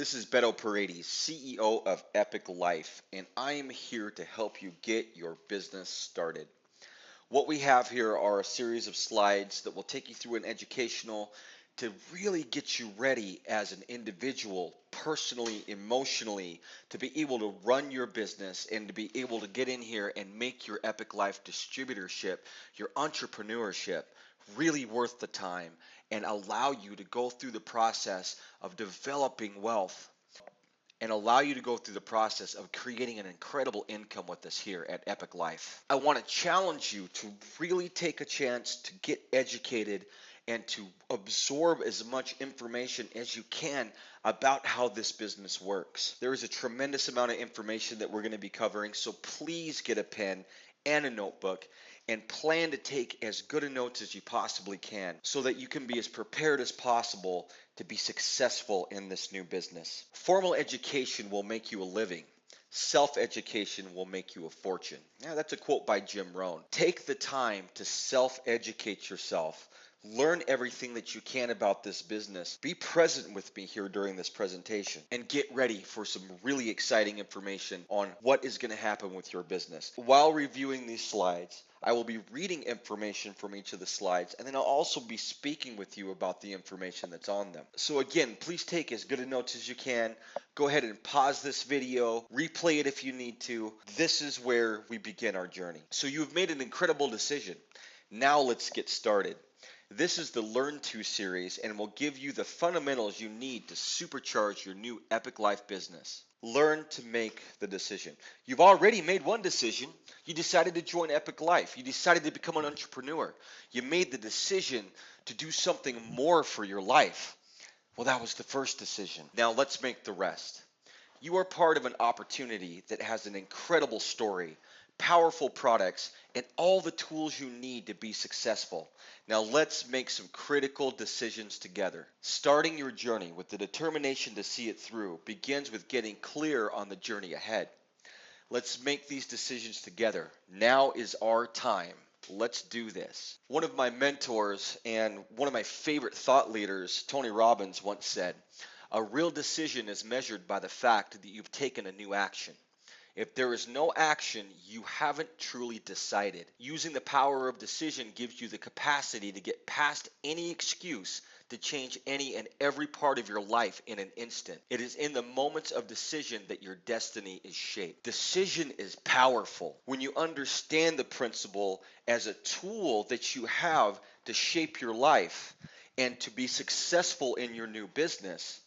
This is Beto Paredes, CEO of EpicLyfe, and I am here to help you get your business started. What we have here are a series of slides that will take you through an educational to really get you ready as an individual, personally, emotionally, to be able to run your business and to be able to get in here and make your EpicLyfe distributorship, your entrepreneurship, really worth the time and allow you to go through the process of developing wealth and allow you to go through the process of creating an incredible income with us here at EpicLyfe. I want to challenge you to really take a chance to get educated and to absorb as much information as you can about how this business works. There is a tremendous amount of information that we're going to be covering, so please get a pen and a notebook and plan to take as good a notes as you possibly can so that you can be as prepared as possible to be successful in this new business. Formal education will make you a living. Self-education will make you a fortune. Now, that's a quote by Jim Rohn. Take the time to self-educate yourself. Learn everything that you can about this business. Be present with me here during this presentation and get ready for some really exciting information on what is going to happen with your business. While reviewing these slides, I will be reading information from each of the slides, and then I'll also be speaking with you about the information that's on them. So again, please take as good a notes as you can. Go ahead and pause this video, replay it if you need to. This is where we begin our journey. So you've made an incredible decision. Now let's get started. This is the Learn To series and will give you the fundamentals you need to supercharge your new EpicLyfe business. Learn to make the decision. You've already made one decision. You decided to join EpicLyfe. You decided to become an entrepreneur. You made the decision to do something more for your life. Well, that was the first decision. Now let's make the rest. You are part of an opportunity that has an incredible story, powerful products, and all the tools you need to be successful. Now let's make some critical decisions together. Starting your journey with the determination to see it through begins with getting clear on the journey ahead. Let's make these decisions together. Now is our time. Let's do this. One of my mentors and one of my favorite thought leaders, Tony Robbins, once said, "A real decision is measured by the fact that you've taken a new action. If there is no action, you haven't truly decided." Using the power of decision gives you the capacity to get past any excuse to change any and every part of your life in an instant. It is in the moments of decision that your destiny is shaped. Decision is powerful. When you understand the principle as a tool that you have to shape your life and to be successful in your new business,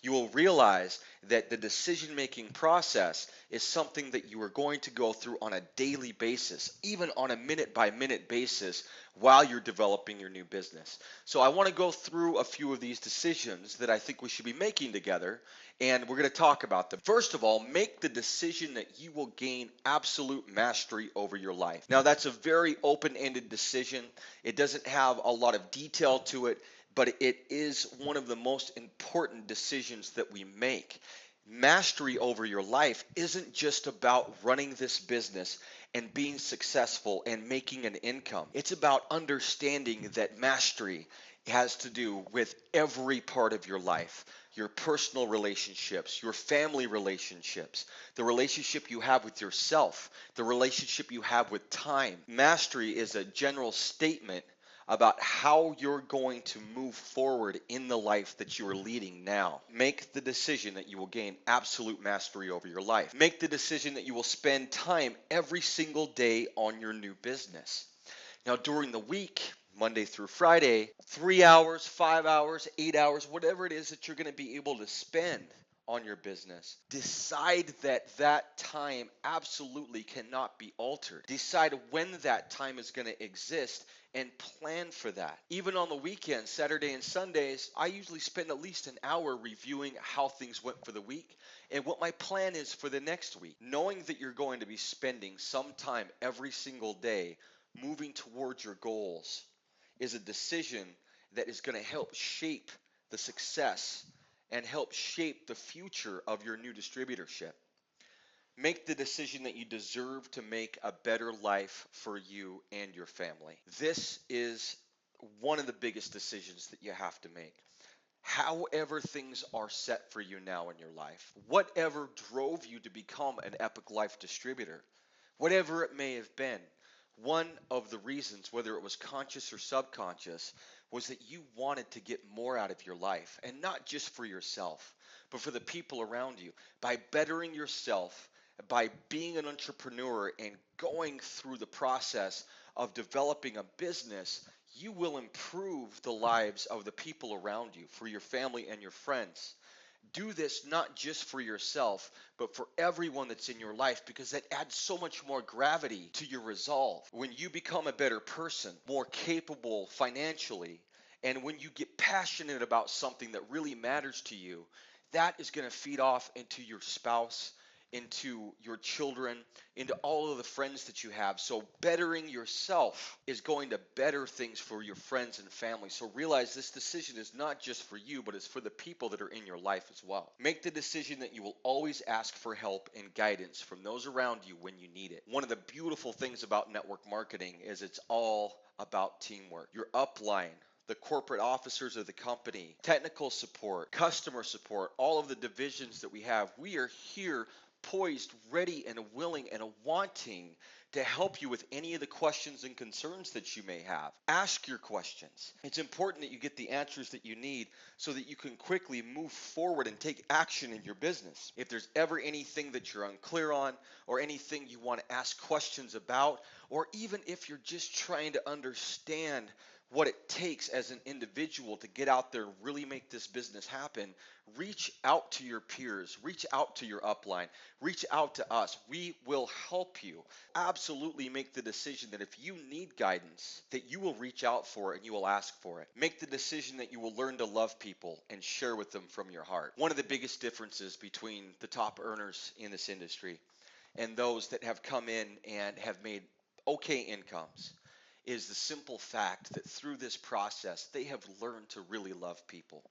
you will realize that the decision-making process is something that you are going to go through on a daily basis, even on a minute-by-minute basis while you're developing your new business. So I want to go through a few of these decisions that I think we should be making together, and we're going to talk about them. First of all, make the decision that you will gain absolute mastery over your life. Now, that's a very open-ended decision. It doesn't have a lot of detail to it, but it is one of the most important decisions that we make. Mastery over your life isn't just about running this business and being successful and making an income. It's about understanding that mastery has to do with every part of your life. Your personal relationships, your family relationships, the relationship you have with yourself, the relationship you have with time. Mastery is a general statement about how you're going to move forward in the life that you are leading now. Make the decision that you will gain absolute mastery over your life. Make the decision that you will spend time every single day on your new business. Now, during the week, Monday through Friday, 3 hours, 5 hours, 8 hours, whatever it is that you're going to be able to spend on your business, decide that that time absolutely cannot be altered. Decide when that time is going to exist and plan for that. Even on the weekends, Saturday and Sundays, I usually spend at least an hour reviewing how things went for the week and what my plan is for the next week. Knowing that you're going to be spending some time every single day moving towards your goals is a decision that is going to help shape the success and help shape the future of your new distributorship. Make the decision that you deserve to make a better life for you and your family. This is one of the biggest decisions that you have to make. However things are set for you now in your life, whatever drove you to become an EpicLyfe distributor, whatever it may have been, one of the reasons, whether it was conscious or subconscious, was that you wanted to get more out of your life, and not just for yourself, but for the people around you. By bettering yourself, by being an entrepreneur and going through the process of developing a business, you will improve the lives of the people around you, for your family and your friends. Do this not just for yourself, but for everyone that's in your life, because that adds so much more gravity to your resolve. When you become a better person, more capable financially, and when you get passionate about something that really matters to you, that is going to feed off into your spouse, into your children, into all of the friends that you have. So bettering yourself is going to better things for your friends and family. So realize this decision is not just for you, but it's for the people that are in your life as well. Make the decision that you will always ask for help and guidance from those around you when you need it. One of the beautiful things about network marketing is it's all about teamwork. Your upline, the corporate officers of the company, technical support, customer support, all of the divisions that we have, we are here poised, ready, and willing and wanting to help you with any of the questions and concerns that you may have. Ask your questions. It's important that you get the answers that you need so that you can quickly move forward and take action in your business. If there's ever anything that you're unclear on, or anything you want to ask questions about, or even if you're just trying to understand what it takes as an individual to get out there and really make this business happen, reach out to your peers, reach out to your upline, reach out to us. We will help you. Absolutely make the decision that if you need guidance, that you will reach out for it and you will ask for it. Make the decision that you will learn to love people and share with them from your heart. One of the biggest differences between the top earners in this industry and those that have come in and have made okay incomes is the simple fact that through this process, they have learned to really love people.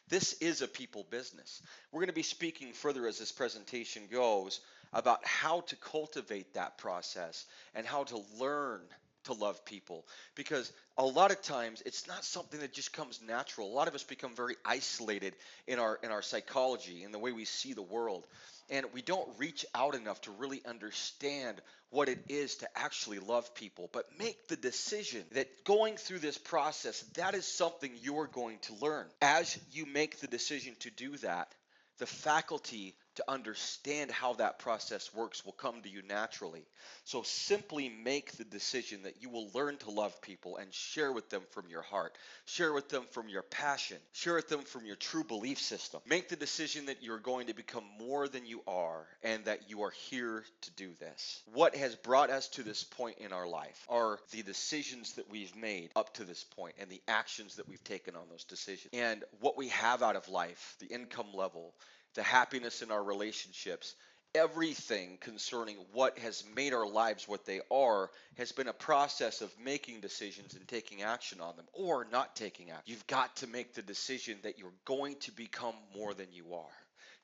This is a people business. We're going to be speaking further as this presentation goes about how to cultivate that process and how to learn to love people, because a lot of times it's not something that just comes natural. A lot of us become very isolated in our psychology, in the way we see the world, and we don't reach out enough to really understand what it is to actually love people. But make the decision that going through this process, that is something you're going to learn. As you make the decision to do that, the faculty to understand how that process works will come to you naturally. So simply make the decision that you will learn to love people and share with them from your heart. Share with them from your passion. Share with them from your true belief system. Make the decision that you're going to become more than you are and that you are here to do this. What has brought us to this point in our life are the decisions that we've made up to this point and the actions that we've taken on those decisions. And what we have out of life, the income level, the happiness in our relationships, everything concerning what has made our lives what they are has been a process of making decisions and taking action on them, or not taking action. You've got to make the decision that you're going to become more than you are.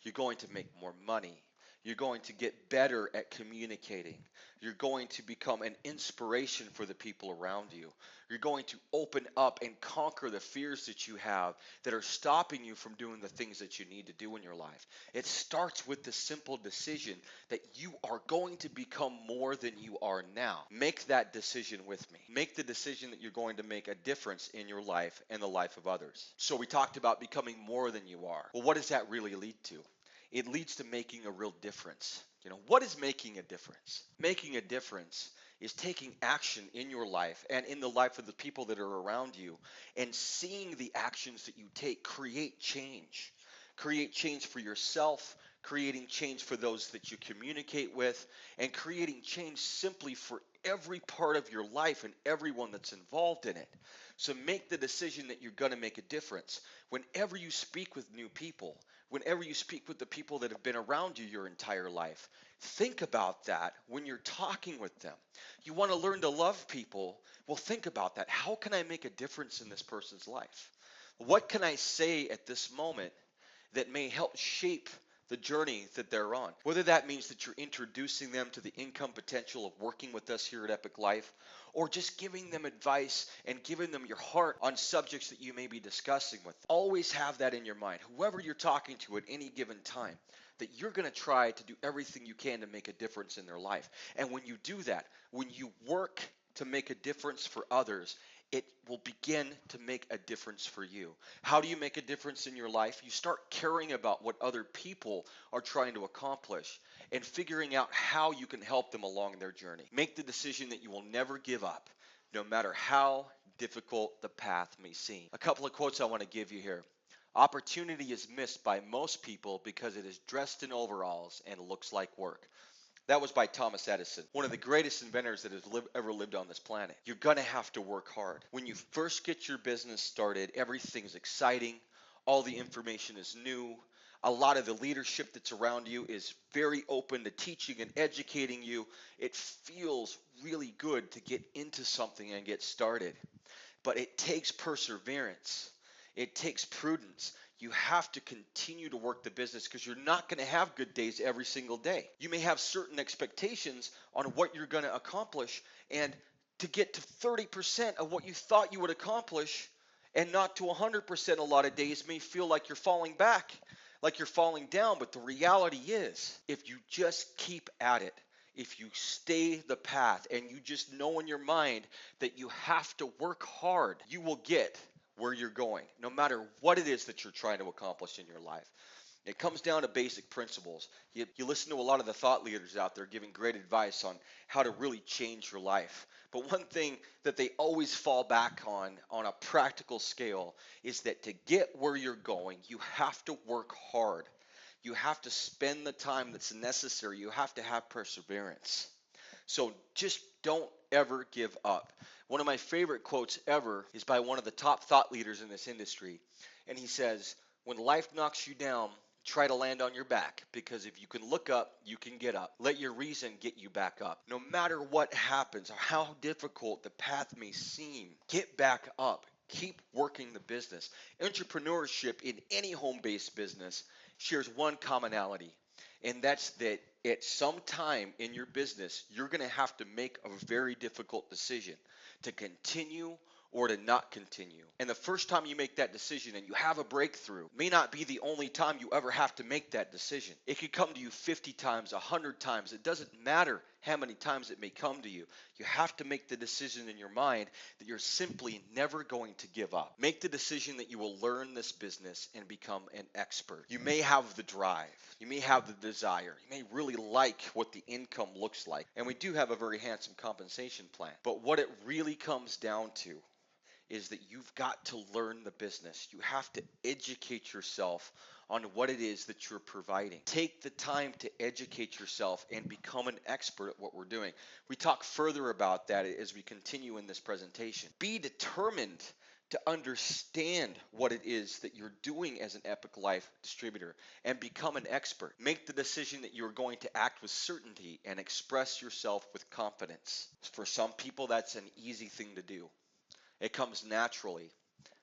You're going to make more money. You're going to get better at communicating. You're going to become an inspiration for the people around you. You're going to open up and conquer the fears that you have that are stopping you from doing the things that you need to do in your life. It starts with the simple decision that you are going to become more than you are now. Make that decision with me. Make the decision that you're going to make a difference in your life and the life of others. So we talked about becoming more than you are. Well, what does that really lead to? It leads to making a real difference. What is making a difference? Making a difference is taking action in your life and in the life of the people that are around you, and seeing the actions that you take create change. Create change for yourself, creating change for those that you communicate with, and creating change simply for every part of your life and everyone that's involved in it. So make the decision that you're going to make a difference. Whenever you speak with new people, whenever you speak with the people that have been around you your entire life, think about that when you're talking with them. You want to learn to love people? Well, think about that. How can I make a difference in this person's life? What can I say at this moment that may help shape the journey that they're on. Whether that means that you're introducing them to the income potential of working with us here at EpicLyfe, or just giving them advice and giving them your heart on subjects that you may be discussing with them. Always have that in your mind, whoever you're talking to at any given time, that you're going to try to do everything you can to make a difference in their life. And when you do that, when you work to make a difference for others, it will begin to make a difference for you. How do you make a difference in your life? You start caring about what other people are trying to accomplish and figuring out how you can help them along their journey. Make the decision that you will never give up, no matter how difficult the path may seem. A couple of quotes I want to give you here. Opportunity is missed by most people because it is dressed in overalls and looks like work. That was by Thomas Edison, one of the greatest inventors that has ever lived on this planet. You're going to have to work hard. When you first get your business started, everything's exciting. All the information is new. A lot of the leadership that's around you is very open to teaching and educating you. It feels really good to get into something and get started. But it takes perseverance. It takes prudence. You have to continue to work the business because you're not going to have good days every single day. You may have certain expectations on what you're going to accomplish, and to get to 30% of what you thought you would accomplish and not to 100% a lot of days may feel like you're falling back, like you're falling down. But the reality is, if you just keep at it, if you stay the path and you just know in your mind that you have to work hard, you will get where you're going, no matter what it is that you're trying to accomplish in your life. It comes down to basic principles. You listen to a lot of the thought leaders out there giving great advice on how to really change your life. But one thing that they always fall back on a practical scale, is that to get where you're going, you have to work hard. You have to spend the time that's necessary. You have to have perseverance. So just don't ever give up. One of my favorite quotes ever is by one of the top thought leaders in this industry. And he says, when life knocks you down, try to land on your back, because if you can look up, you can get up. Let your reason get you back up. No matter what happens or how difficult the path may seem, get back up. Keep working the business. Entrepreneurship in any home-based business shares one commonality, and that's that at some time in your business, you're going to have to make a very difficult decision to continue or to not continue. And the first time you make that decision and you have a breakthrough may not be the only time you ever have to make that decision. It could come to you 50 times, 100 times. It doesn't matter how many times it may come to you. You have to make the decision in your mind that you're simply never going to give up. Make the decision that you will learn this business and become an expert. You may have the drive. You may have the desire. You may really like what the income looks like. And we do have a very handsome compensation plan. But what it really comes down to is that you've got to learn the business. You have to educate yourself on what it is that you're providing. Take the time to educate yourself and become an expert at what we're doing. We talk further about that as we continue in this presentation. Be determined to understand what it is that you're doing as an EpicLyfe distributor and become an expert. Make the decision that you're going to act with certainty and express yourself with confidence. For some people, that's an easy thing to do. It comes naturally,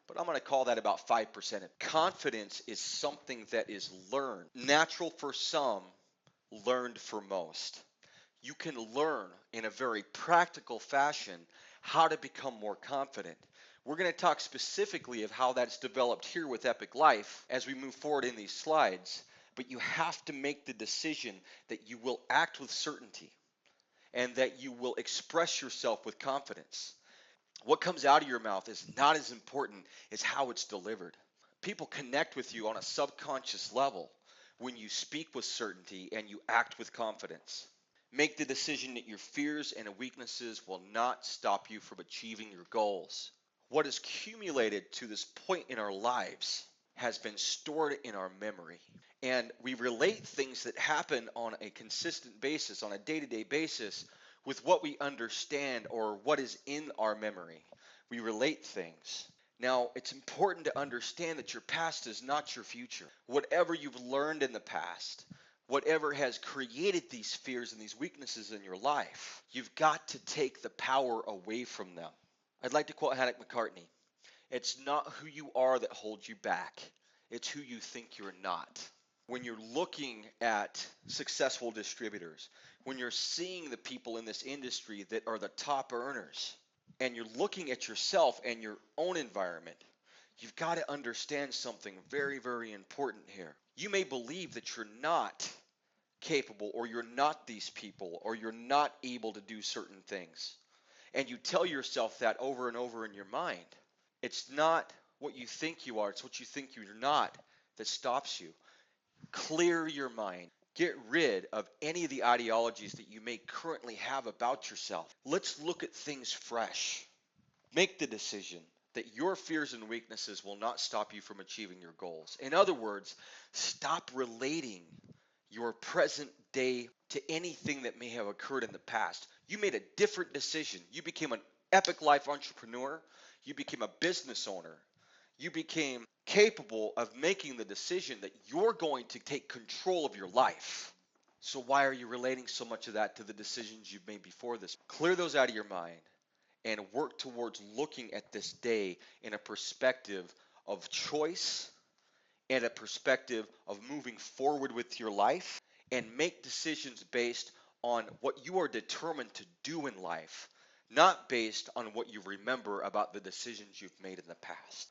but I'm going to call that about 5%. Confidence is something that is learned. Natural for some, learned for most. You can learn in a very practical fashion how to become more confident. We're going to talk specifically of how that's developed here with EpicLyfe as we move forward in these slides, but you have to make the decision that you will act with certainty and that you will express yourself with confidence. What comes out of your mouth is not as important as how it's delivered. People connect with you on a subconscious level when you speak with certainty and you act with confidence. Make the decision that your fears and weaknesses will not stop you from achieving your goals. What is accumulated to this point in our lives has been stored in our memory. And we relate things that happen on a consistent basis, on a day-to-day basis, with what we understand or what is in our memory. We relate things. Now, it's important to understand that your past is not your future. Whatever you've learned in the past, whatever has created these fears and these weaknesses in your life, you've got to take the power away from them. I'd like to quote Hank McCartney. It's not who you are that holds you back. It's who you think you're not. When you're looking at successful distributors, when you're seeing the people in this industry that are the top earners, and you're looking at yourself and your own environment, you've got to understand something very, very important here. You may believe that you're not capable, or you're not these people, or you're not able to do certain things. And you tell yourself that over and over in your mind. It's not what you think you are, it's what you think you're not that stops you. Clear your mind. Get rid of any of the ideologies that you may currently have about yourself. Let's look at things fresh. Make the decision that your fears and weaknesses will not stop you from achieving your goals. In other words, stop relating your present day to anything that may have occurred in the past. You made a different decision. You became an EpicLyfe entrepreneur. You became a business owner. You became capable of making the decision that you're going to take control of your life. So why are you relating so much of that to the decisions you've made before this? Clear those out of your mind and work towards looking at this day in a perspective of choice and a perspective of moving forward with your life, and make decisions based on what you are determined to do in life, not based on what you remember about the decisions you've made in the past.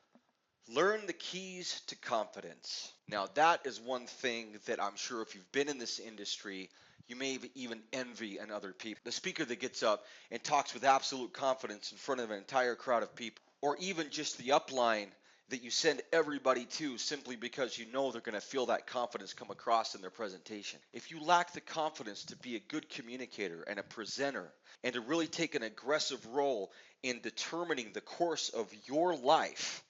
Learn the keys to confidence. Now, that is one thing that I'm sure if you've been in this industry, you may even envy in other people. The speaker that gets up and talks with absolute confidence in front of an entire crowd of people, or even just the upline that you send everybody to simply because you know they're going to feel that confidence come across in their presentation. If you lack the confidence to be a good communicator and a presenter and to really take an aggressive role in determining the course of your life,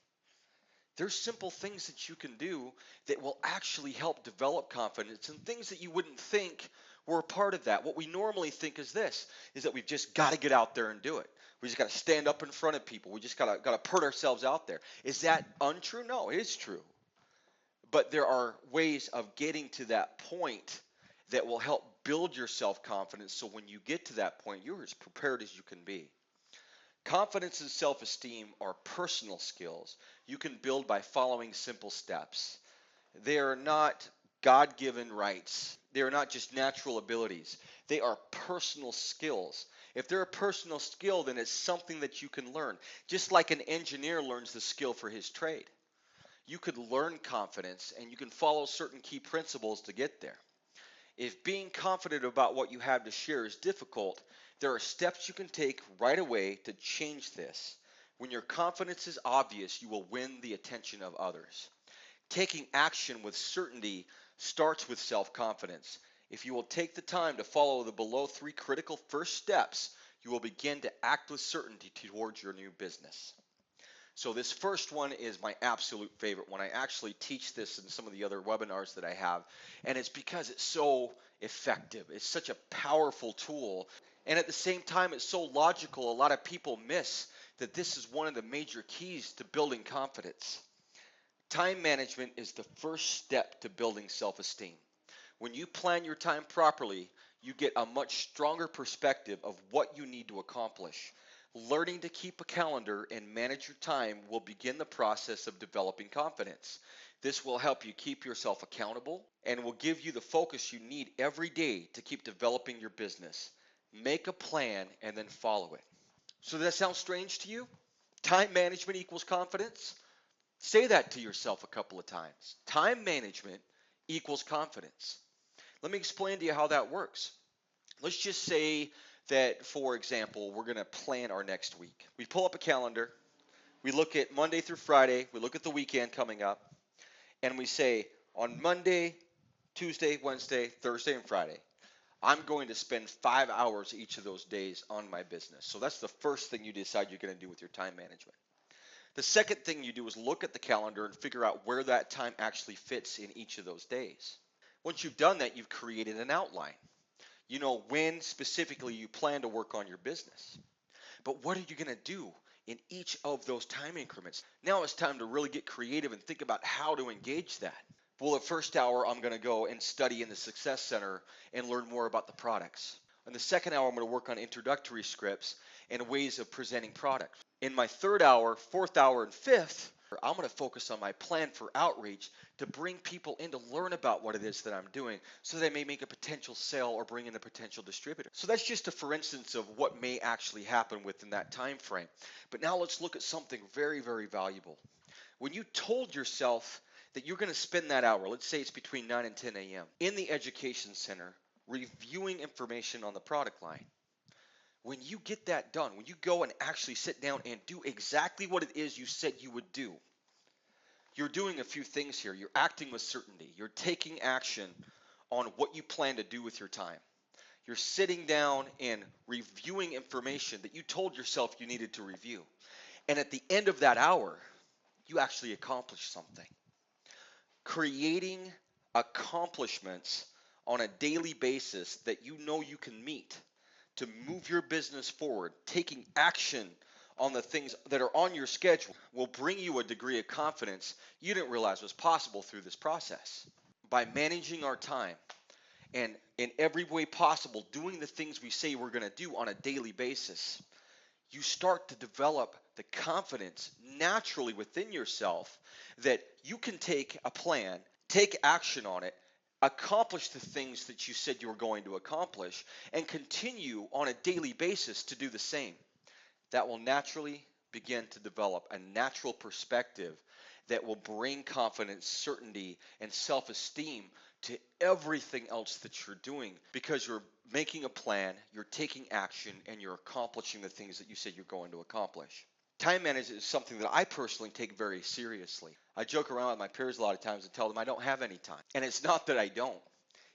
there's simple things that you can do that will actually help develop confidence, and things that you wouldn't think were a part of that. What we normally think is this, is that we've just got to get out there and do it. We just got to stand up in front of people. We just got to put ourselves out there. Is that untrue? No, it is true. But there are ways of getting to that point that will help build your self-confidence, so when you get to that point, you're as prepared as you can be. Confidence and self-esteem are personal skills you can build by following simple steps. They are not God-given rights. They are not just natural abilities. They are personal skills. If they're a personal skill, then it's something that you can learn. Just like an engineer learns the skill for his trade. You could learn confidence, and you can follow certain key principles to get there. If being confident about what you have to share is difficult, there are steps you can take right away to change this. When your confidence is obvious, you will win the attention of others. Taking action with certainty starts with self-confidence. If you will take the time to follow the below 3 critical first steps, you will begin to act with certainty towards your new business. So this first one is my absolute favorite one. I actually teach this in some of the other webinars that I have, and it's because it's so effective. It's such a powerful tool, and at the same time, it's so logical. A lot of people miss that this is one of the major keys to building confidence. Time management is the first step to building self-esteem. When you plan your time properly, you get a much stronger perspective of what you need to accomplish. Learning to keep a calendar and manage your time will begin the process of developing confidence. This will help you keep yourself accountable and will give you the focus you need every day to keep developing your business. Make a plan and then follow it. So does that sound strange to you? Time management equals confidence? Say that to yourself a couple of times. Time management equals confidence. Let me explain to you how that works. Let's just say that, for example, we're going to plan our next week. We pull up a calendar, we look at Monday through Friday, we look at the weekend coming up, and we say on Monday, Tuesday, Wednesday, Thursday, and Friday, I'm going to spend 5 hours each of those days on my business. So that's the first thing you decide you're going to do with your time management. The second thing you do is look at the calendar and figure out where that time actually fits in each of those days. Once you've done that, you've created an outline. You know when specifically you plan to work on your business. But what are you going to do in each of those time increments? Now it's time to really get creative and think about how to engage that. Well, the first hour I'm going to go and study in the Success Center and learn more about the products. In the second hour, I'm going to work on introductory scripts and ways of presenting products. In my third hour, fourth hour, and fifth, I'm going to focus on my plan for outreach to bring people in to learn about what it is that I'm doing so they may make a potential sale or bring in a potential distributor. So that's just a for instance of what may actually happen within that time frame. But now let's look at something very, very valuable. When you told yourself that you're going to spend that hour, let's say it's between 9 and 10 a.m., in the education center reviewing information on the product line, when you get that done, when you go and actually sit down and do exactly what it is you said you would do, you're doing a few things here. You're acting with certainty. You're taking action on what you plan to do with your time. You're sitting down and reviewing information that you told yourself you needed to review. And at the end of that hour, you actually accomplished something. Creating accomplishments on a daily basis that you know you can meet to move your business forward, taking action on the things that are on your schedule will bring you a degree of confidence you didn't realize was possible through this process. By managing our time and in every way possible doing the things we say we're going to do on a daily basis, you start to develop the confidence naturally within yourself that you can take a plan, take action on it, accomplish the things that you said you were going to accomplish, and continue on a daily basis to do the same. That will naturally begin to develop a natural perspective that will bring confidence, certainty, and self-esteem to everything else that you're doing because you're making a plan, you're taking action, and you're accomplishing the things that you said you're going to accomplish. Time management is something that I personally take very seriously. I joke around with my peers a lot of times and tell them I don't have any time. And it's not that I don't,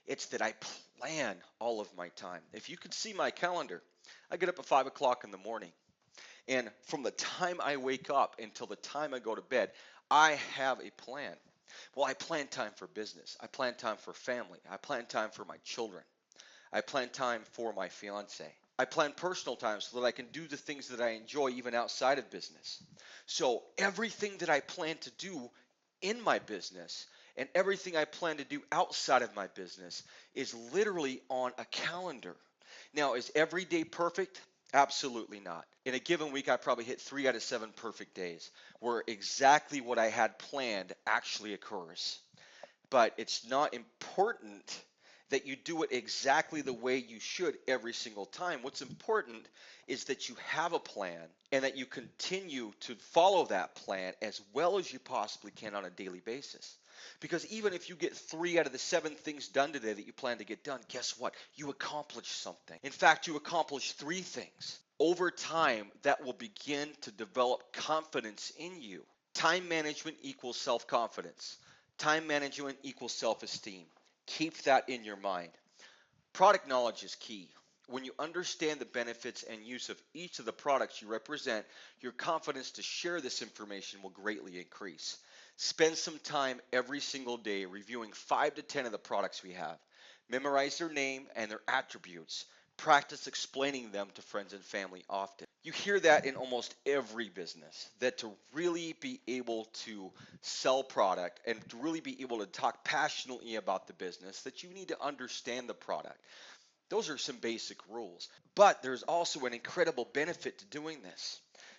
it's that I plan all of my time. If you could see my calendar, I get up at 5 o'clock in the morning. And from the time I wake up until the time I go to bed, I have a plan. Well, I plan time for business. I plan time for family. I plan time for my children. I plan time for my fiance. I plan personal time so that I can do the things that I enjoy even outside of business. So everything that I plan to do in my business and everything I plan to do outside of my business is literally on a calendar. Now, is every day perfect? Absolutely not. In a given week, I probably hit 3 out of 7 perfect days where exactly what I had planned actually occurs. But it's not important that you do it exactly the way you should every single time. What's important is that you have a plan and that you continue to follow that plan as well as you possibly can on a daily basis. Because even if you get 3 out of the 7 things done today that you plan to get done, guess what? You accomplished something. In fact, you accomplished 3 things. Over time, that will begin to develop confidence in you. Time management equals self-confidence. Time management equals self-esteem. Keep that in your mind. Product knowledge is key. When you understand the benefits and use of each of the products you represent, your confidence to share this information will greatly increase. Spend some time every single day reviewing 5 to 10 of the products we have. Memorize their name and their attributes. Practice explaining them to friends and family often. You hear that in almost every business, that to really be able to sell product and to really be able to talk passionately about the business, that you need to understand the product. Those are some basic rules. But there's also an incredible benefit to doing this.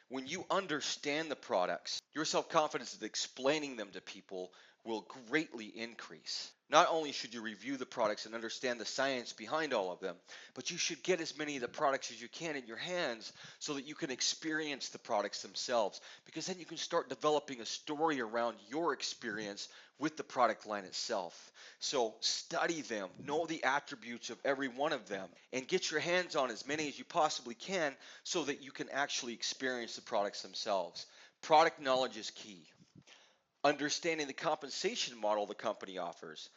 When you understand the products, your self-confidence in explaining them to people will greatly increase. Not only should you review the products and understand the science behind all of them, but you should get as many of the products as you can in your hands so that you can experience the products themselves, because then you can start developing a story around your experience with the product line itself. So study them, know the attributes of every one of them, and get your hands on as many as you possibly can so that you can actually experience the products themselves. Product knowledge is key. Understanding the compensation model the company offers.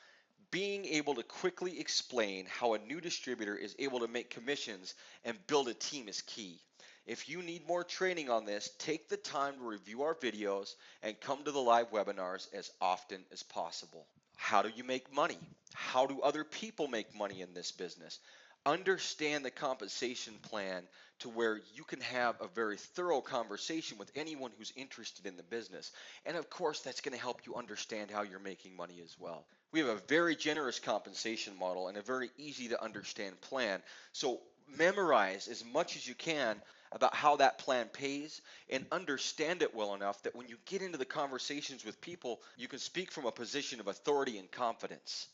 Being able to quickly explain how a new distributor is able to make commissions and build a team is key. If you need more training on this, take the time to review our videos and come to the live webinars as often as possible. How do you make money? How do other people make money in this business? Understand the compensation plan to where you can have a very thorough conversation with anyone who's interested in the business. And of course, that's going to help you understand how you're making money as well. We have a very generous compensation model and a very easy to understand plan. So memorize as much as you can about how that plan pays, and understand it well enough that when you get into the conversations with people, you can speak from a position of authority and confidence.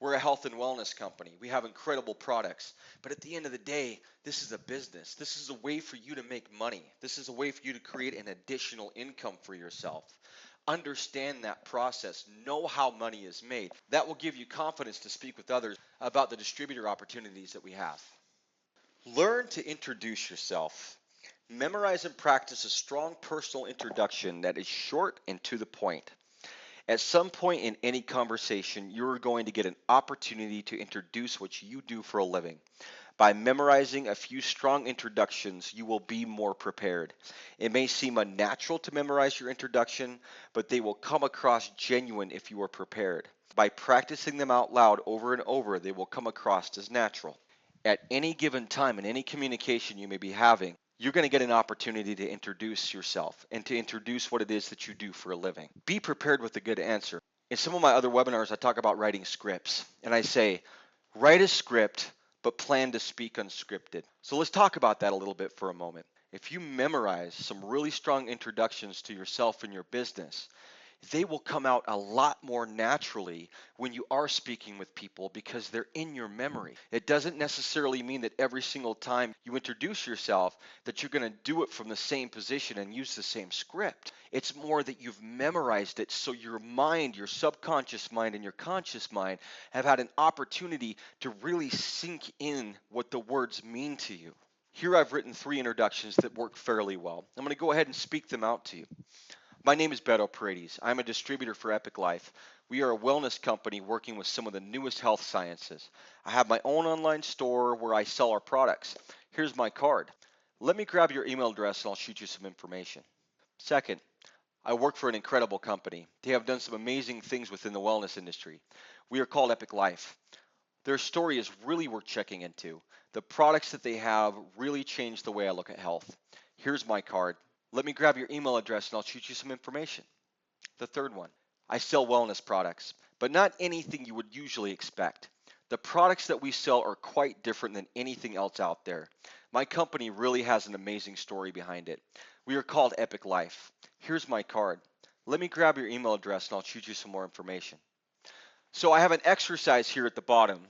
We're a health and wellness company. We have incredible products. But at the end of the day, this is a business. This is a way for you to make money. This is a way for you to create an additional income for yourself. Understand that process. Know how money is made. That will give you confidence to speak with others about the distributor opportunities that we have. Learn to introduce yourself. Memorize and practice a strong personal introduction that is short and to the point. At some point in any conversation, you're going to get an opportunity to introduce what you do for a living. By memorizing a few strong introductions, you will be more prepared. It may seem unnatural to memorize your introduction, but they will come across genuine if you are prepared. By practicing them out loud over and over, they will come across as natural. At any given time in any communication you may be having, you're going to get an opportunity to introduce yourself and to introduce what it is that you do for a living. Be prepared with a good answer. In some of my other webinars, I talk about writing scripts, and I say, write a script, but plan to speak unscripted. So let's talk about that a little bit for a moment. If you memorize some really strong introductions to yourself and your business, they will come out a lot more naturally when you are speaking with people because they're in your memory. It doesn't necessarily mean that every single time you introduce yourself that you're going to do it from the same position and use the same script. It's more that you've memorized it so your mind, your subconscious mind and your conscious mind have had an opportunity to really sink in what the words mean to you. Here I've written 3 introductions that work fairly well. I'm going to go ahead and speak them out to you. My name is Beto Paredes. I'm a distributor for EpicLyfe. We are a wellness company working with some of the newest health sciences. I have my own online store where I sell our products. Here's my card. Let me grab your email address and I'll shoot you some information. Second, I work for an incredible company. They have done some amazing things within the wellness industry. We are called EpicLyfe. Their story is really worth checking into. The products that they have really changed the way I look at health. Here's my card. Let me grab your email address and I'll shoot you some information. The third one, I sell wellness products, but not anything you would usually expect. The products that we sell are quite different than anything else out there. My company really has an amazing story behind it. We are called EpicLyfe. Here's my card. Let me grab your email address and I'll shoot you some more information. So I have an exercise here at the bottom.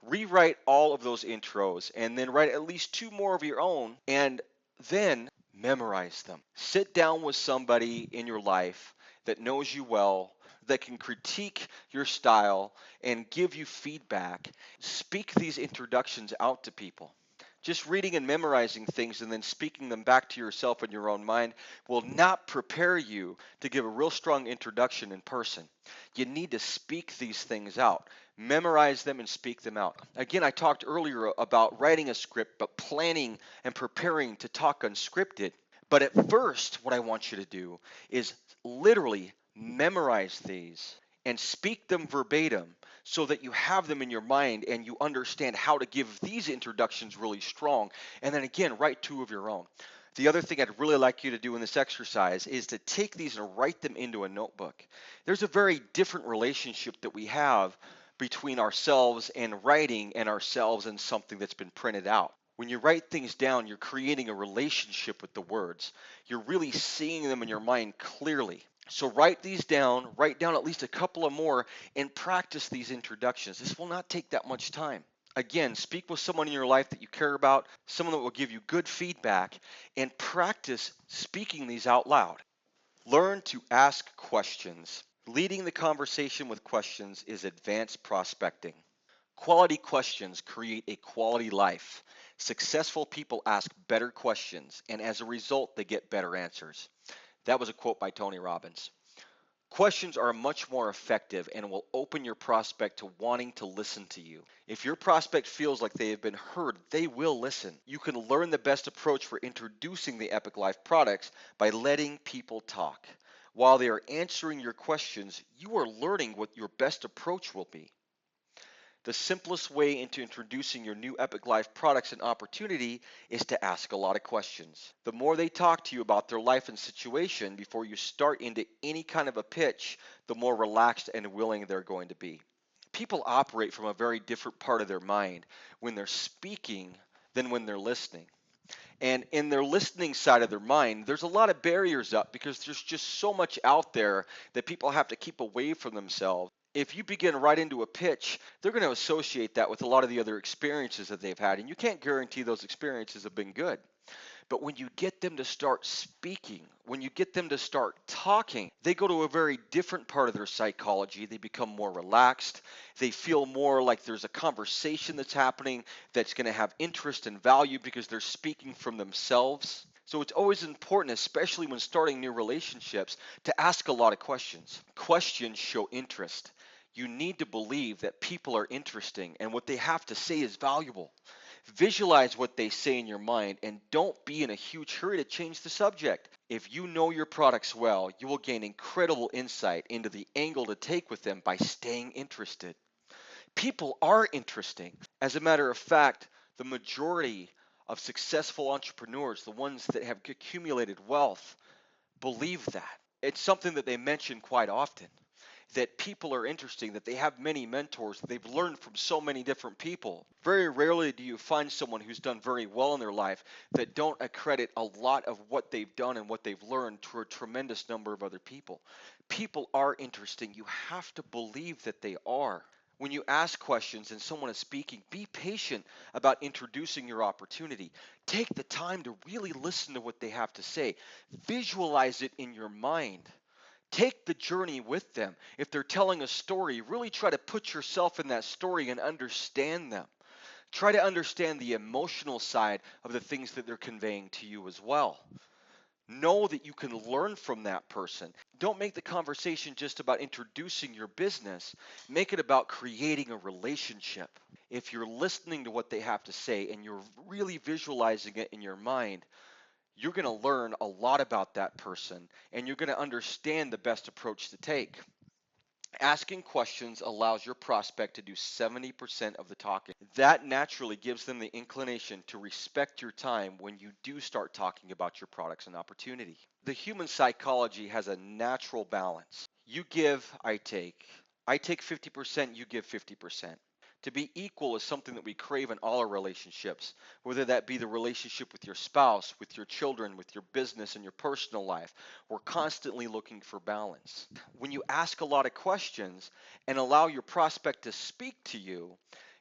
Rewrite all of those intros and then write at least 2 more of your own and then memorize them. Sit down with somebody in your life that knows you well, that can critique your style and give you feedback. Speak these introductions out to people. Just reading and memorizing things and then speaking them back to yourself in your own mind will not prepare you to give a real strong introduction in person. You need to speak these things out. Memorize them and speak them out. Again, I talked earlier about writing a script, but planning and preparing to talk unscripted. But at first, what I want you to do is literally memorize these and speak them verbatim so that you have them in your mind and you understand how to give these introductions really strong. And then again, write 2 of your own. The other thing I'd really like you to do in this exercise is to take these and write them into a notebook. There's a very different relationship that we have between ourselves and writing and ourselves and something that's been printed out. When you write things down, you're creating a relationship with the words. You're really seeing them in your mind clearly. So write these down, write down at least a couple of more, and practice these introductions. This will not take that much time. Again, speak with someone in your life that you care about, someone that will give you good feedback, and practice speaking these out loud. Learn to ask questions. Leading the conversation with questions is advanced prospecting. Quality questions create a quality life. Successful people ask better questions, and as a result, they get better answers. That was a quote by Tony Robbins. Questions are much more effective and will open your prospect to wanting to listen to you. If your prospect feels like they have been heard, they will listen. You can learn the best approach for introducing the EpicLyfe products by letting people talk. While they are answering your questions, you are learning what your best approach will be. The simplest way into introducing your new EpicLyfe products and opportunity is to ask a lot of questions. The more they talk to you about their life and situation before you start into any kind of a pitch, the more relaxed and willing they're going to be. People operate from a very different part of their mind when they're speaking than when they're listening. And in their listening side of their mind, there's a lot of barriers up because there's just so much out there that people have to keep away from themselves. If you begin right into a pitch, they're going to associate that with a lot of the other experiences that they've had, and you can't guarantee those experiences have been good. But when you get them to start speaking, when you get them to start talking, they go to a very different part of their psychology. They become more relaxed. They feel more like there's a conversation that's happening that's going to have interest and value because they're speaking from themselves. So it's always important, especially when starting new relationships, to ask a lot of questions. Questions show interest. You need to believe that people are interesting and what they have to say is valuable. Visualize what they say in your mind and don't be in a huge hurry to change the subject. If you know your products well, you will gain incredible insight into the angle to take with them by staying interested. People are interesting. As a matter of fact, the majority of successful entrepreneurs, the ones that have accumulated wealth, believe that. It's something that they mention quite often, that people are interesting, that they have many mentors, that they've learned from so many different people. Very rarely do you find someone who's done very well in their life that don't accredit a lot of what they've done and what they've learned to a tremendous number of other people. People are interesting. You have to believe that they are. When you ask questions and someone is speaking, be patient about introducing your opportunity. Take the time to really listen to what they have to say. Visualize it in your mind. Take the journey with them. If they're telling a story, really try to put yourself in that story and understand them. Try to understand the emotional side of the things that they're conveying to you as well. Know that you can learn from that person. Don't make the conversation just about introducing your business. Make it about creating a relationship. If you're listening to what they have to say and you're really visualizing it in your mind, you're going to learn a lot about that person and you're going to understand the best approach to take. Asking questions allows your prospect to do 70% of the talking. That naturally gives them the inclination to respect your time when you do start talking about your products and opportunity. The human psychology has a natural balance. You give, I take. I take 50%, you give 50%. To be equal is something that we crave in all our relationships, whether that be the relationship with your spouse, with your children, with your business, and your personal life. We're constantly looking for balance. When you ask a lot of questions and allow your prospect to speak to you,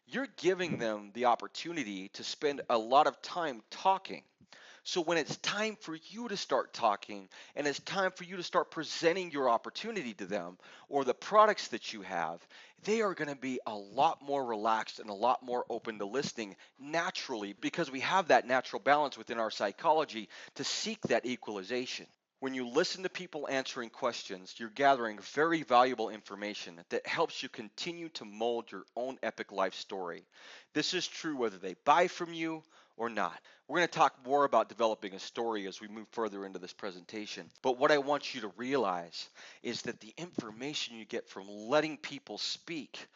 you're giving them the opportunity to spend a lot of time talking. So when it's time for you to start talking and it's time for you to start presenting your opportunity to them or the products that you have, they are going to be a lot more relaxed and a lot more open to listening naturally because we have that natural balance within our psychology to seek that equalization. When you listen to people answering questions, you're gathering very valuable information that helps you continue to mold your own epic life story. This is true whether they buy from you or not. We're going to talk more about developing a story as we move further into this presentation. But what I want you to realize is that the information you get from letting people speak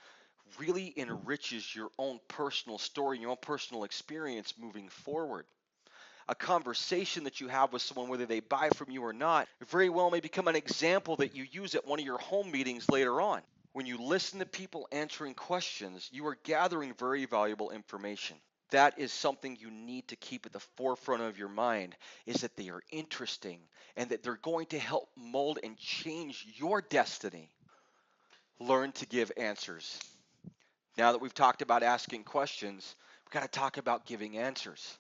really enriches your own personal story, your own personal experience moving forward. A conversation that you have with someone, whether they buy from you or not, very well may become an example that you use at one of your home meetings later on. When you listen to people answering questions, you are gathering very valuable information. That is something you need to keep at the forefront of your mind, is that they are interesting and that they're going to help mold and change your destiny. Learn to give answers. Now that we've talked about asking questions, we've got to talk about giving answers.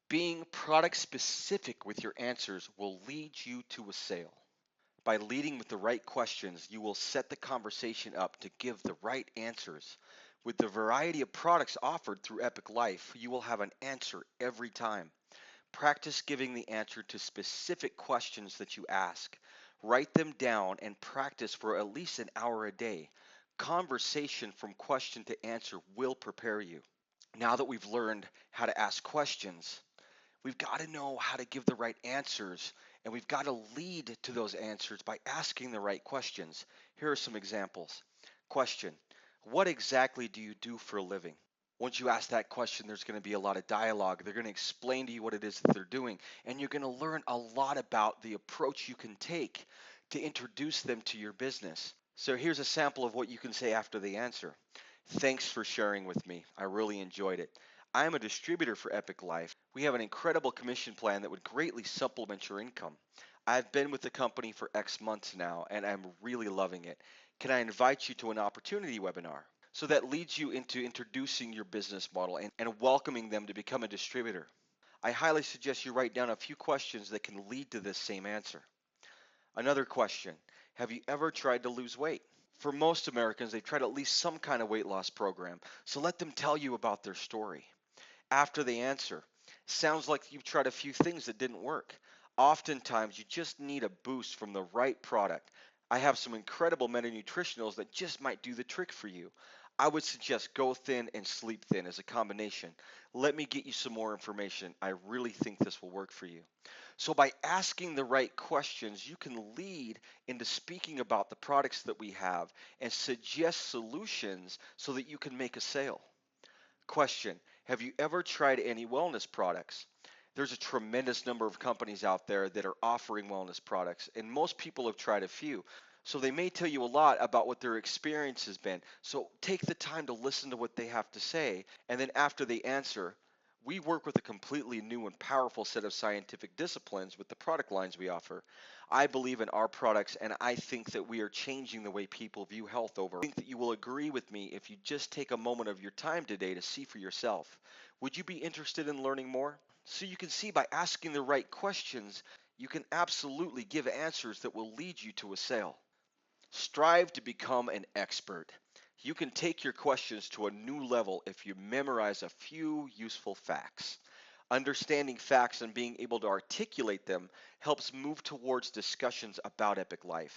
Being product specific with your answers will lead you to a sale. By leading with the right questions, you will set the conversation up to give the right answers. With the variety of products offered through EpicLyfe, you will have an answer every time. Practice giving the answer to specific questions that you ask. Write them down and practice for at least an hour a day. Conversation from question to answer will prepare you. Now that we've learned how to ask questions, we've got to know how to give the right answers, and we've got to lead to those answers by asking the right questions. Here are some examples. Question: what exactly do you do for a living? Once you ask that question, there's going to be a lot of dialogue. They're going to explain to you what it is that they're doing, and you're going to learn a lot about the approach you can take to introduce them to your business. So here's a sample of what you can say after the answer. Thanks for sharing with me. I really enjoyed it. I'm a distributor for EpicLyfe. We have an incredible commission plan that would greatly supplement your income. I've been with the company for X months now, and I'm really loving it. Can I invite you to an opportunity webinar? So that leads you into introducing your business model and welcoming them to become a distributor. I highly suggest you write down a few questions that can lead to this same answer. Another question: have you ever tried to lose weight? For most Americans, they've tried at least some kind of weight loss program, so let them tell you about their story. After they answer, sounds like you've tried a few things that didn't work. Oftentimes, you just need a boost from the right product. I have some incredible meta-nutritionals that just might do the trick for you. I would suggest Go Thin and Sleep Thin as a combination. Let me get you some more information. I really think this will work for you. So by asking the right questions, you can lead into speaking about the products that we have and suggest solutions so that you can make a sale. Question: have you ever tried any wellness products? There's a tremendous number of companies out there that are offering wellness products, and most people have tried a few. So they may tell you a lot about what their experience has been. So take the time to listen to what they have to say, and then after they answer, we work with a completely new and powerful set of scientific disciplines with the product lines we offer. I believe in our products, and I think that we are changing the way people view health over. I think that you will agree with me if you just take a moment of your time today to see for yourself. Would you be interested in learning more? So you can see by asking the right questions, you can absolutely give answers that will lead you to a sale. Strive to become an expert. You can take your questions to a new level if you memorize a few useful facts. Understanding facts and being able to articulate them helps move towards discussions about EpicLyfe.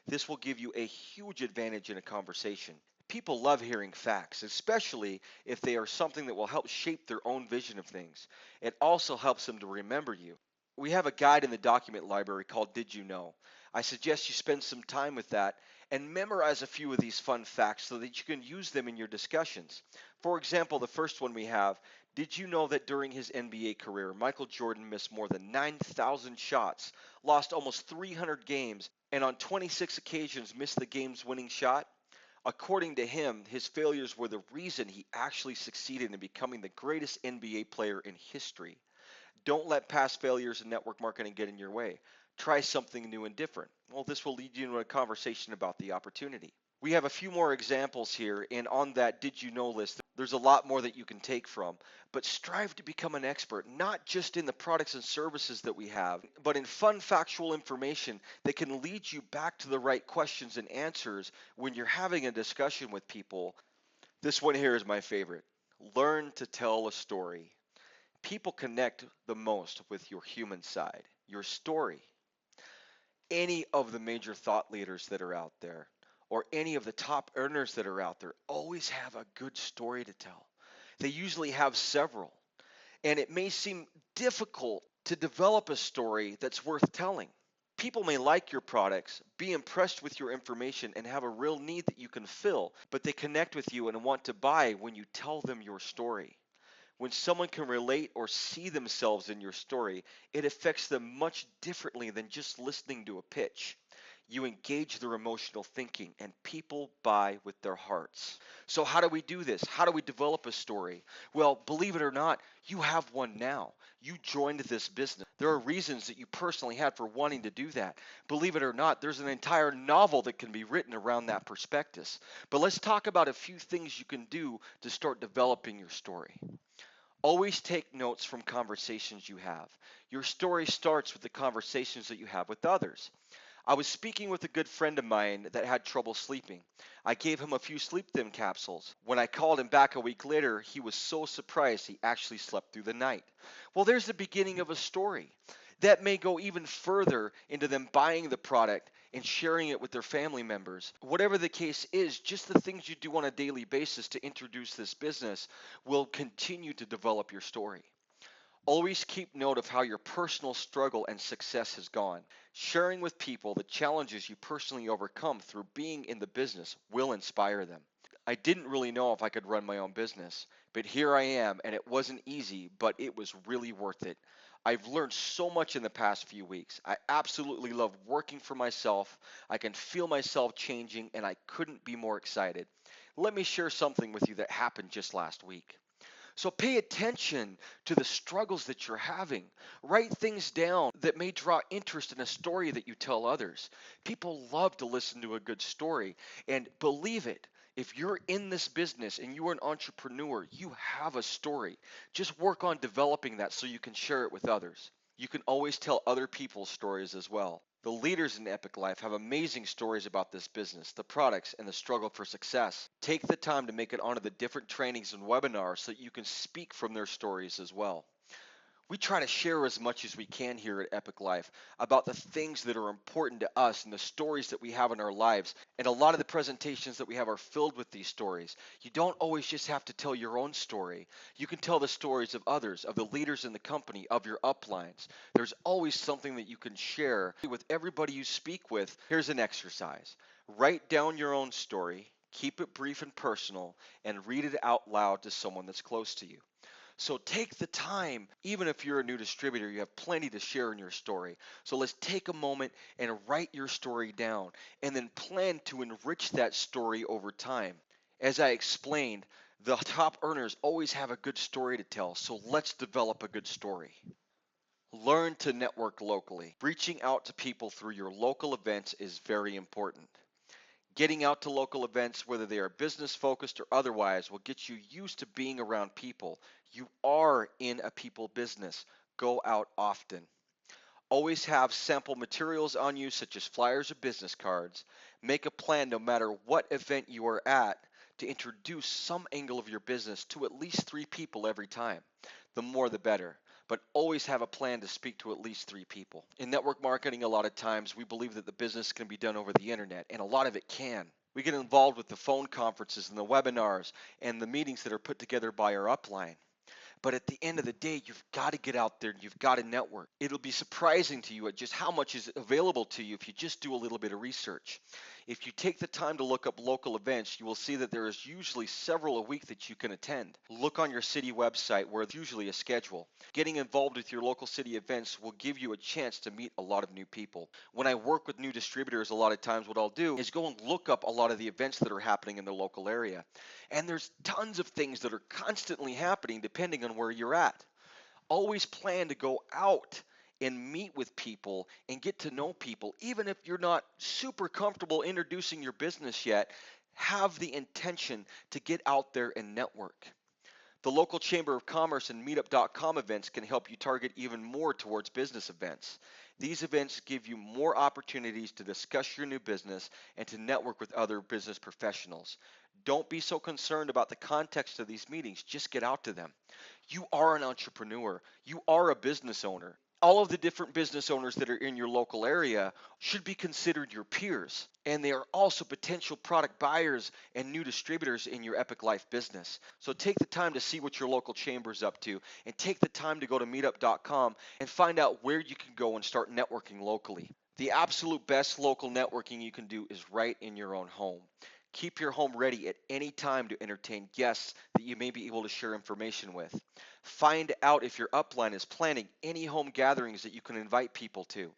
This will give you a huge advantage in a conversation. People love hearing facts, especially if they are something that will help shape their own vision of things. It also helps them to remember you. We have a guide in the document library called Did You Know? I suggest you spend some time with that and memorize a few of these fun facts so that you can use them in your discussions. For example, the first one we have: did you know that during his NBA career, Michael Jordan missed more than 9,000 shots, lost almost 300 games, and on 26 occasions missed the game's winning shot? According to him, his failures were the reason he actually succeeded in becoming the greatest NBA player in history. Don't let past failures in network marketing get in your way. Try something new and different. Well, this will lead you into a conversation about the opportunity. We have a few more examples here, and on that did you know list, there's a lot more that you can take from. But strive to become an expert, not just in the products and services that we have, but in fun factual information that can lead you back to the right questions and answers when you're having a discussion with people. This one here is my favorite. Learn to tell a story. People connect the most with your human side, your story. Any of the major thought leaders that are out there, or any of the top earners that are out there, always have a good story to tell. They usually have several. And it may seem difficult to develop a story that's worth telling. People may like your products, be impressed with your information, and have a real need that you can fill, but they connect with you and want to buy when you tell them your story. When someone can relate or see themselves in your story, it affects them much differently than just listening to a pitch. You engage their emotional thinking, and people buy with their hearts. So how do we do this? How do we develop a story? Well, believe it or not, you have one now. You joined this business. There are reasons that you personally had for wanting to do that. Believe it or not, there's an entire novel that can be written around that prospectus. But let's talk about a few things you can do to start developing your story. Always take notes from conversations you have. Your story starts with the conversations that you have with others. I was speaking with a good friend of mine that had trouble sleeping. I gave him a few sleep thin capsules. When I called him back a week later, he was so surprised he actually slept through the night. Well, there's the beginning of a story. That may go even further into them buying the product and sharing it with their family members. Whatever the case is, just the things you do on a daily basis to introduce this business will continue to develop your story. Always keep note of how your personal struggle and success has gone. Sharing with people the challenges you personally overcome through being in the business will inspire them. I didn't really know if I could run my own business, but here I am, and it wasn't easy, but it was really worth it. I've learned so much in the past few weeks. I absolutely love working for myself. I can feel myself changing, and I couldn't be more excited. Let me share something with you that happened just last week. So pay attention to the struggles that you're having. Write things down that may draw interest in a story that you tell others. People love to listen to a good story. And believe it, if you're in this business and you are an entrepreneur, you have a story. Just work on developing that so you can share it with others. You can always tell other people's stories as well. The leaders in EpicLyfe have amazing stories about this business, the products, and the struggle for success. Take the time to make it onto the different trainings and webinars so that you can speak from their stories as well. We try to share as much as we can here at EpicLyfe about the things that are important to us and the stories that we have in our lives. And a lot of the presentations that we have are filled with these stories. You don't always just have to tell your own story. You can tell the stories of others, of the leaders in the company, of your uplines. There's always something that you can share with everybody you speak with. Here's an exercise. Write down your own story, keep it brief and personal, and read it out loud to someone that's close to you. So take the time, even if you're a new distributor, you have plenty to share in your story. So let's take a moment and write your story down and then plan to enrich that story over time. As I explained, the top earners always have a good story to tell, so let's develop a good story. Learn to network locally. Reaching out to people through your local events is very important. Getting out to local events, whether they are business focused or otherwise, will get you used to being around people. You are in a people business. Go out often. Always have sample materials on you, such as flyers or business cards. Make a plan, no matter what event you are at, to introduce some angle of your business to at least 3 people every time. The more the better. But always have a plan to speak to at least 3 people. In network marketing, a lot of times we believe that the business can be done over the internet, and a lot of it can. We get involved with the phone conferences and the webinars and the meetings that are put together by our upline. But at the end of the day, you've got to get out there and you've got to network. It'll be surprising to you at just how much is available to you if you just do a little bit of research. If you take the time to look up local events, you will see that there is usually several a week that you can attend. Look on your city website where there's usually a schedule. Getting involved with your local city events will give you a chance to meet a lot of new people. When I work with new distributors, a lot of times what I'll do is go and look up a lot of the events that are happening in the local area. And there's tons of things that are constantly happening depending on where you're at. Always plan to go out and meet with people and get to know people. Even if you're not super comfortable introducing your business yet, have the intention to get out there and network. The local Chamber of Commerce and Meetup.com events can help you target even more towards business events. These events give you more opportunities to discuss your new business and to network with other business professionals. Don't be so concerned about the context of these meetings, just get out to them. You are an entrepreneur, you are a business owner. All of the different business owners that are in your local area should be considered your peers, and they are also potential product buyers and new distributors in your EpicLyfe business. So take the time to see what your local chamber is up to, and take the time to go to meetup.com and find out where you can go and start networking locally. The absolute best local networking you can do is right in your own home. Keep your home ready at any time to entertain guests that you may be able to share information with. Find out if your upline is planning any home gatherings that you can invite people to.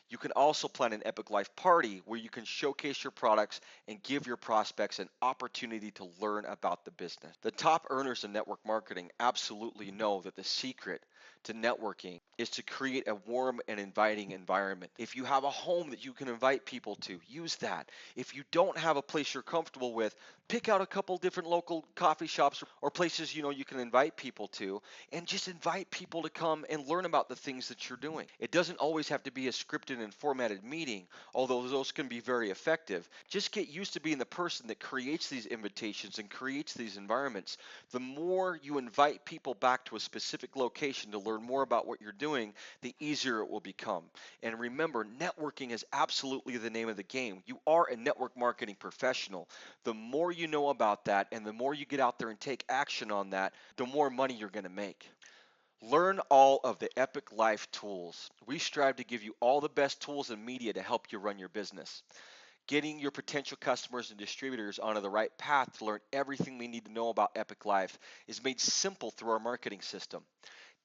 You can also plan an EpicLyfe party where you can showcase your products and give your prospects an opportunity to learn about the business. The top earners in network marketing absolutely know that the secret to networking is to create a warm and inviting environment. If you have a home that you can invite people to, use that. If you don't have a place you're comfortable with, pick out a couple different local coffee shops or places you can invite people to, and just invite people to come and learn about the things that you're doing. It doesn't always have to be a scripted and formatted meeting, although those can be very effective. Just get used to being the person that creates these invitations and creates these environments. The more you invite people back to a specific location to learn more about what you're doing, the easier it will become. And remember, networking is absolutely the name of the game. You are a network marketing professional. The more you know about that and the more you get out there and take action on that, the more money you're going to make. Learn all of the EpicLyfe tools. We strive to give you all the best tools and media to help you run your business. Getting your potential customers and distributors onto the right path to learn everything they need to know about EpicLyfe is made simple through our marketing system.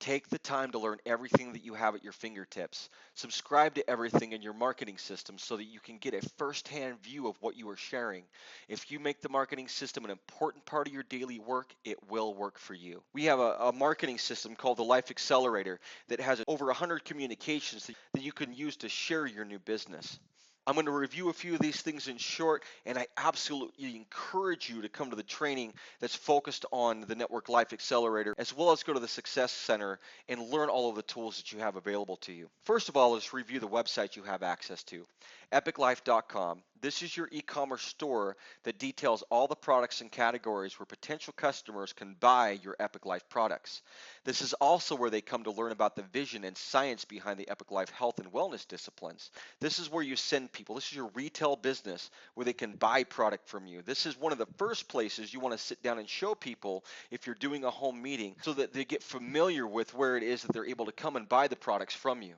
Take the time to learn everything that you have at your fingertips. Subscribe to everything in your marketing system so that you can get a first-hand view of what you are sharing. If you make the marketing system an important part of your daily work, it will work for you. We have a marketing system called the Life Accelerator that has over 100 communications that you can use to share your new business. I'm going to review a few of these things in short, and I absolutely encourage you to come to the training that's focused on the Network Life Accelerator, as well as go to the Success Center and learn all of the tools that you have available to you. First of all, let's review the website you have access to, EpicLyfe.com. This is your e-commerce store that details all the products and categories where potential customers can buy your EpicLyfe products. This is also where they come to learn about the vision and science behind the EpicLyfe health and wellness disciplines. This is where you send people. This is your retail business where they can buy product from you. This is one of the first places you want to sit down and show people if you're doing a home meeting so that they get familiar with where it is that they're able to come and buy the products from you.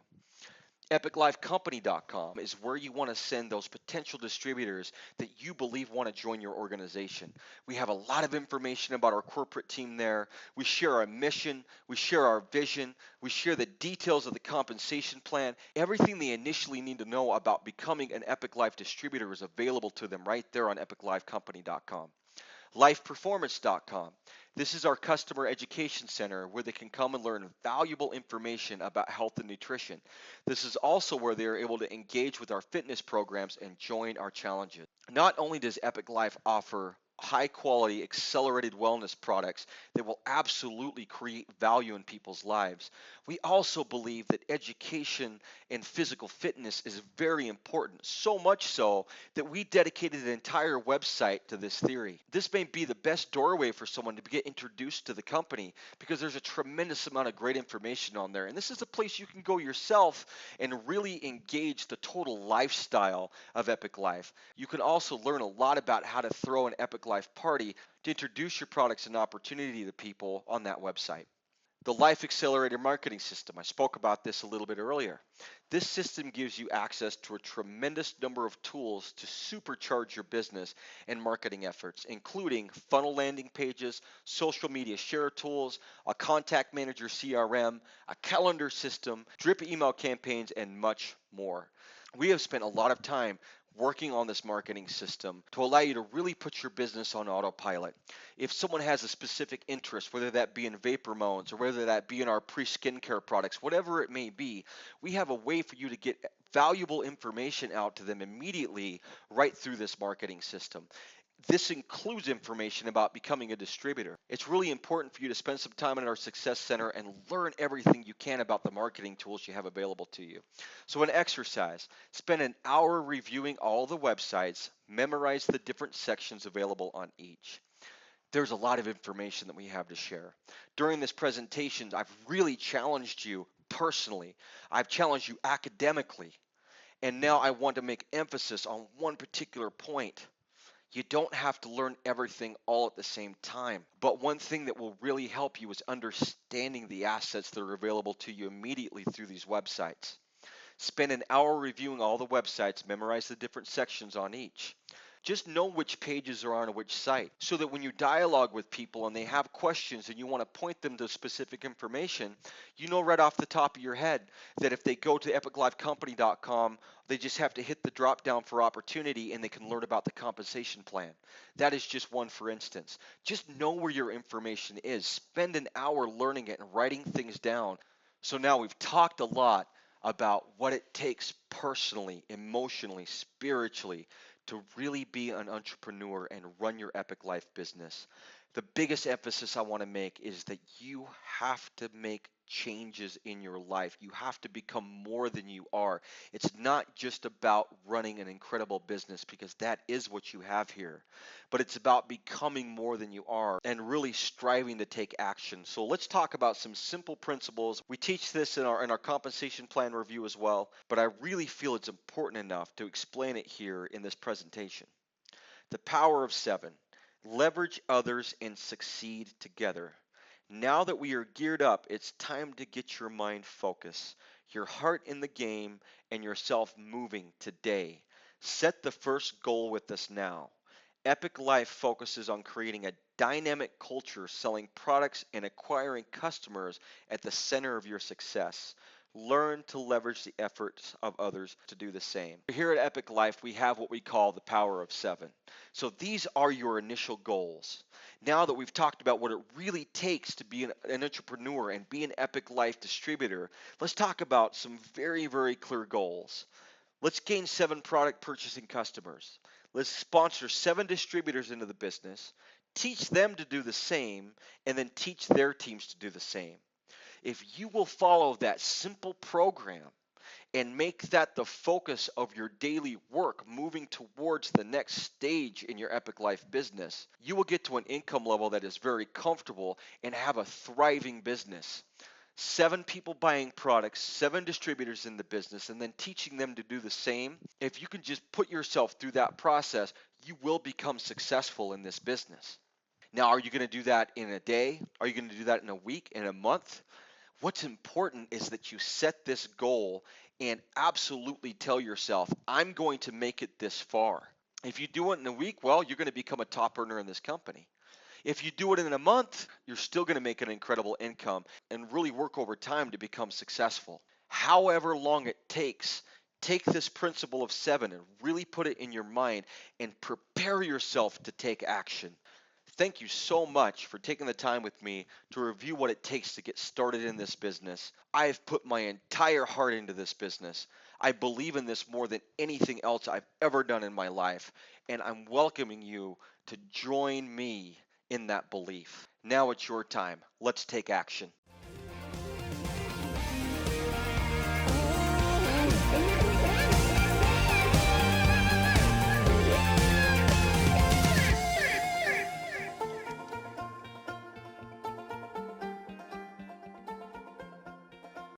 EpicLifeCompany.com is where you want to send those potential distributors that you believe want to join your organization. We have a lot of information about our corporate team there. We share our mission, we share our vision, we share the details of the compensation plan. Everything they initially need to know about becoming an EpicLyfe distributor is available to them right there on EpicLifeCompany.com. LifePerformance.com. This is our customer education center where they can come and learn valuable information about health and nutrition. This is also where they are able to engage with our fitness programs and join our challenges. Not only does EpicLyfe offer high quality accelerated wellness products that will absolutely create value in people's lives, we also believe that education and physical fitness is very important, so much so that we dedicated an entire website to this theory. This may be the best doorway for someone to get introduced to the company because there's a tremendous amount of great information on there, and this is a place you can go yourself and really engage the total lifestyle of EpicLyfe. You can also learn a lot about how to throw an EpicLyfe party to introduce your products and opportunity to people on that website. The Life Accelerator marketing system, I spoke about this a little bit earlier. This system gives you access to a tremendous number of tools to supercharge your business and marketing efforts, including funnel landing pages, social media share tools, a contact manager CRM, a calendar system, drip email campaigns, and much more. We have spent a lot of time working on this marketing system to allow you to really put your business on autopilot. If someone has a specific interest, whether that be in vapor modes or whether that be in our pre-skincare products, whatever it may be, we have a way for you to get valuable information out to them immediately right through this marketing system. This includes information about becoming a distributor. It's really important for you to spend some time in our Success Center and learn everything you can about the marketing tools you have available to you. So an exercise, spend an hour reviewing all the websites, memorize the different sections available on each. There's a lot of information that we have to share. During this presentation, I've really challenged you personally. I've challenged you academically. And now I want to make emphasis on one particular point. You don't have to learn everything all at the same time. But one thing that will really help you is understanding the assets that are available to you immediately through these websites. Spend an hour reviewing all the websites, memorize the different sections on each. Just know which pages are on which site so that when you dialogue with people and they have questions and you want to point them to specific information, you know right off the top of your head that if they go to epiclifecompany.com, they just have to hit the drop down for opportunity and they can learn about the compensation plan. That is just one for instance. Just know where your information is. Spend an hour learning it and writing things down. So now we've talked a lot about what it takes personally, emotionally, spiritually to really be an entrepreneur and run your EpicLyfe business. The biggest emphasis I want to make is that you have to make changes in your life. You have to become more than you are. It's not just about running an incredible business because that is what you have here, but it's about becoming more than you are and really striving to take action. So let's talk about some simple principles. We teach this in our compensation plan review as well, but I really feel it's important enough to explain it here in this presentation. The power of 7. Leverage others and succeed together. Now that we are geared up, it's time to get your mind focused, your heart in the game, and yourself moving today. Set the first goal with us now. EpicLyfe focuses on creating a dynamic culture selling products and acquiring customers at the center of your success. Learn to leverage the efforts of others to do the same. Here at Epic Life, we have what we call the power of seven. So these are your initial goals. Now that we've talked about what it really takes to be an entrepreneur and be an Epic Life distributor, let's talk about some very, very clear goals. Let's gain 7 product purchasing customers. Let's sponsor 7 distributors into the business, teach them to do the same, and then teach their teams to do the same. If you will follow that simple program and make that the focus of your daily work moving towards the next stage in your Epic Life business, you will get to an income level that is very comfortable and have a thriving business. 7 people buying products, 7 distributors in the business, and then teaching them to do the same. If you can just put yourself through that process, you will become successful in this business. Now, are you going to do that in a day? Are you going to do that in a week, in a month? What's important is that you set this goal and absolutely tell yourself, I'm going to make it this far. If you do it in a week, well, you're going to become a top earner in this company. If you do it in a month, you're still going to make an incredible income and really work over time to become successful. However long it takes, take this principle of 7 and really put it in your mind and prepare yourself to take action. Thank you so much for taking the time with me to review what it takes to get started in this business. I've put my entire heart into this business. I believe in this more than anything else I've ever done in my life, and I'm welcoming you to join me in that belief. Now it's your time. Let's take action.